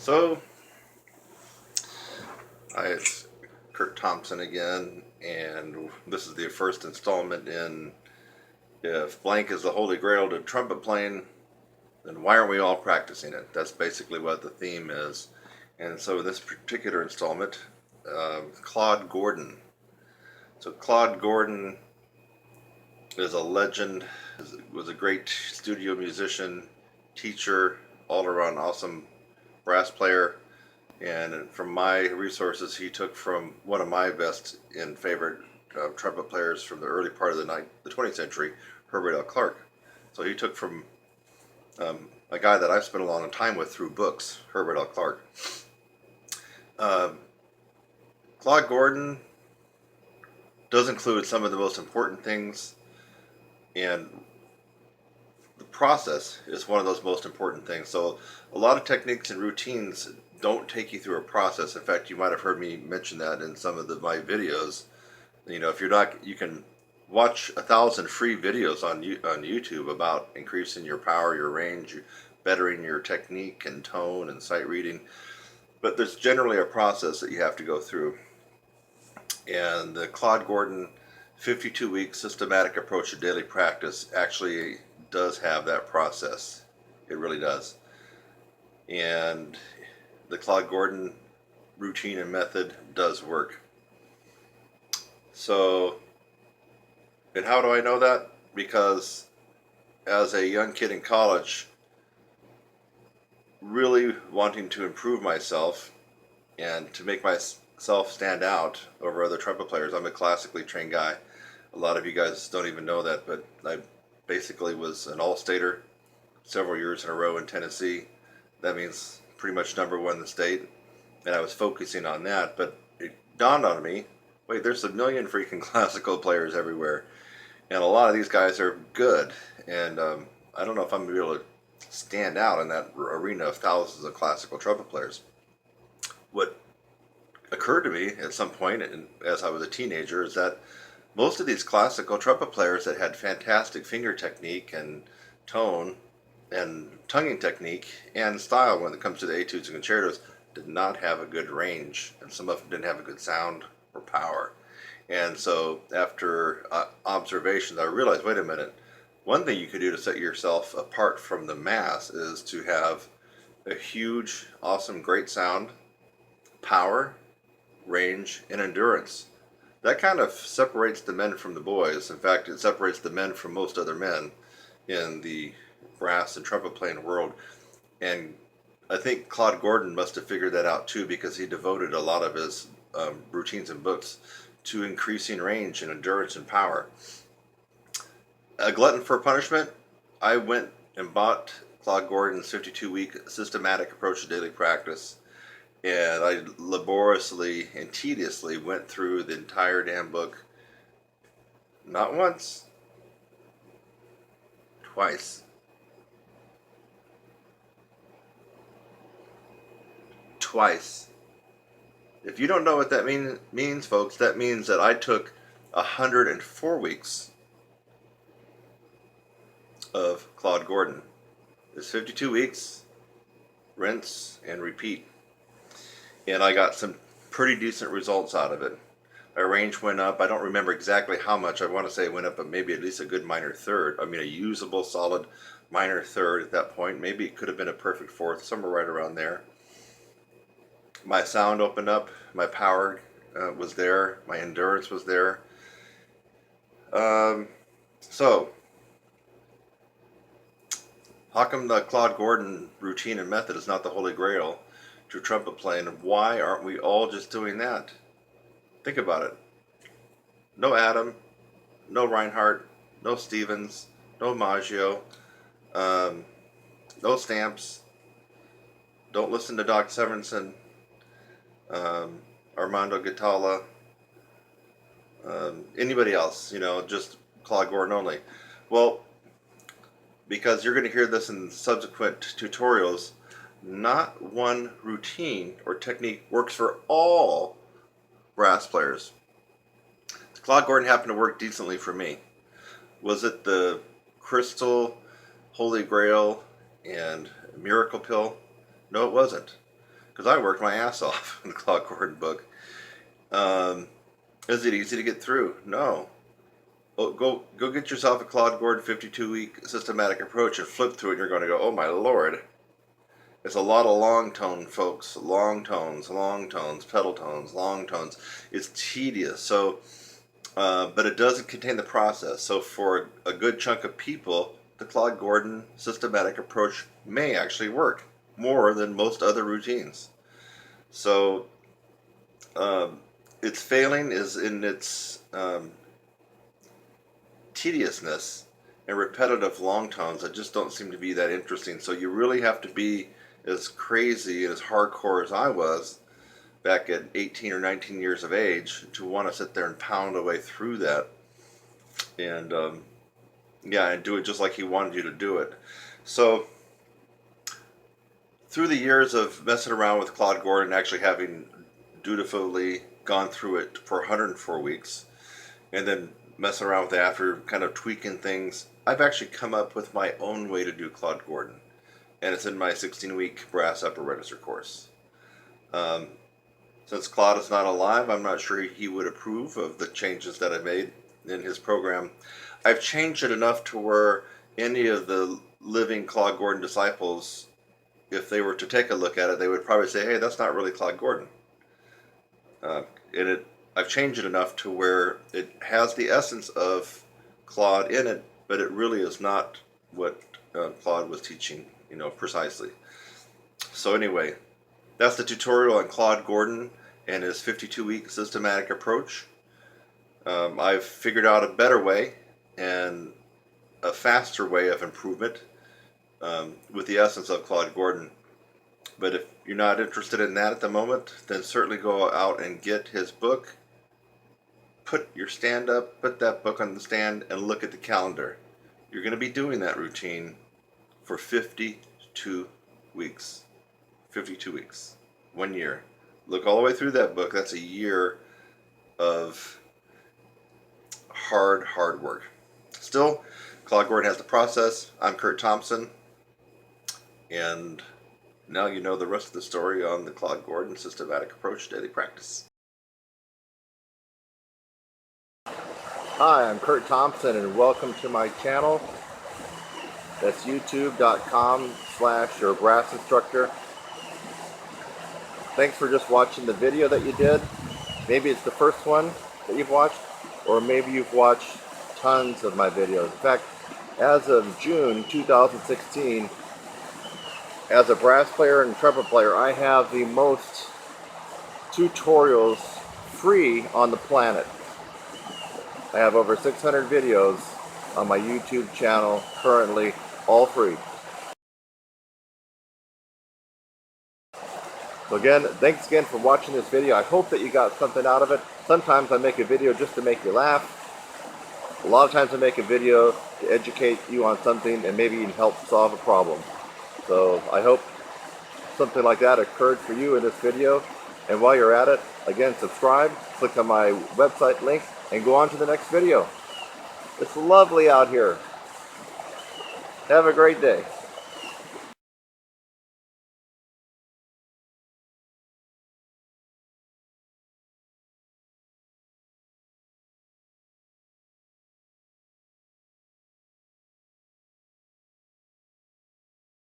So, it's Kurt Thompson again, and this is the first installment in If Blank is the Holy Grail to Trumpet Playing, then why aren't we all practicing it? That's basically what the theme is. And so in this particular installment, Claude Gordon. So Claude Gordon is a legend, was a great studio musician, teacher, all-around awesome brass player. And from my resources, he took from one of my best and favorite trumpet players from the early part of the 20th century, Herbert L. Clark. So he took from a guy that I've spent a long time with through books, Herbert L. Clark. Claude Gordon does include some of the most important things, and the process is one of those most important things. So a lot of techniques and routines don't take you through a process. In fact, you might have heard me mention that in some of my videos. You know, if you're not, you can watch 1,000 free videos on YouTube about increasing your power, your range, bettering your technique and tone and sight reading. But there's generally a process that you have to go through. And the Claude Gordon 52-week systematic approach to daily practice actually does have that process. It really does. And the Claude Gordon routine and method does work. So, and how do I know that? Because as a young kid in college, really wanting to improve myself and to make myself stand out over other trumpet players, I'm a classically trained guy. A lot of you guys don't even know that, but I basically was an all-stater several years in a row in Tennessee. That means pretty much #1 in the state, and I was focusing on that. But it dawned on me, wait, there's a million freaking classical players everywhere, and a lot of these guys are good, and I don't know if I'm going to be able to stand out in that arena of thousands of classical trumpet players. What occurred to me at some point, and as I was a teenager, is that most of these classical trumpet players that had fantastic finger technique and tone and tonguing technique and style when it comes to the etudes and concertos did not have a good range, and some of them didn't have a good sound or power. And so after observations, I realized, wait a minute, one thing you could do to set yourself apart from the mass is to have a huge, awesome, great sound, power, range, and endurance. That kind of separates the men from the boys. In fact, it separates the men from most other men in the brass and trumpet playing world. And I think Claude Gordon must have figured that out too, because he devoted a lot of his routines and books to increasing range and endurance and power. A glutton for punishment, I went and bought Claude Gordon's 52-week systematic approach to daily practice, and I laboriously and tediously went through the entire damn book, not once, twice. Twice. If you don't know what that means, folks, that means that I took 104 weeks of Claude Gordon. It's 52 weeks, rinse and repeat. And I got some pretty decent results out of it. My range went up. I don't remember exactly how much. I want to say it went up, but maybe at least a good minor third. I mean, a usable, solid minor third at that point. Maybe it could have been a perfect fourth, somewhere right around there. My sound opened up. My power was there. My endurance was there. So, how come the Claude Gordon routine and method is not the Holy Grail to trumpet playing? Why aren't we all just doing that? Think about it. No Adam, no Reinhardt, no Stevens, no Maggio, no Stamps. Don't listen to Doc Severinsen, Armando Guitarra, anybody else, you know, just Claude Gordon only. Well, because you're going to hear this in subsequent tutorials, not one routine or technique works for all brass players. Claude Gordon happened to work decently for me. Was it the crystal, Holy Grail, and miracle pill? No, it wasn't. because I worked my ass off in the Claude Gordon book. Is it easy to get through? No. Oh, go get yourself a Claude Gordon 52-week systematic approach and flip through it, and you're going to go, oh my lord. It's a lot of long tone, folks. Long tones, pedal tones, long tones. It's tedious. So, but it doesn't contain the process. So for a good chunk of people, the Claude Gordon systematic approach may actually work more than most other routines. So, its failing is in its tediousness and repetitive long tones that just don't seem to be that interesting. So you really have to be as crazy and as hardcore as I was back at 18 or 19 years of age to want to sit there and pound away through that and yeah, and do it just like he wanted you to do it. So through the years of messing around with Claude Gordon, actually having dutifully gone through it for 104 weeks and then messing around with it after, kind of tweaking things, I've actually come up with my own way to do Claude Gordon, and it's in my 16-week brass upper register course. Since Claude is not alive, I'm not sure he would approve of the changes that I made in his program. I've changed it enough to where any of the living Claude Gordon disciples, if they were to take a look at it, they would probably say, hey, that's not really Claude Gordon. I've changed it enough to where it has the essence of Claude in it, but it really is not what Claude was teaching, precisely. So anyway, that's the tutorial on Claude Gordon and his 52-week systematic approach. I've figured out a better way and a faster way of improvement with the essence of Claude Gordon. But if you're not interested in that at the moment, then certainly go out and get his book. Put your stand up, put that book on the stand, and look at the calendar. You're going to be doing that routine for 52 weeks. 52 weeks. 1 year. Look all the way through that book. That's a year of hard work. Still, Claude Gordon has the process. I'm Kurt Thompson. And now you know the rest of the story on the Claude Gordon systematic approach daily practice. Hi, I'm Kurt Thompson and welcome to my channel. That's youtube.com/your brass instructor. Thanks for just watching the video that you did. Maybe it's the first one that you've watched, or maybe you've watched tons of my videos. In fact, as of June 2016, as a brass player and trumpet player, I have the most tutorials free on the planet. I have over 600 videos on my YouTube channel currently, all free. So again, thanks again for watching this video. I hope that you got something out of it. Sometimes I make a video just to make you laugh. A lot of times I make a video to educate you on something and maybe even help solve a problem. So I hope something like that occurred for you in this video. And while you're at it, again, subscribe, click on my website link, and go on to the next video. It's lovely out here. Have a great day.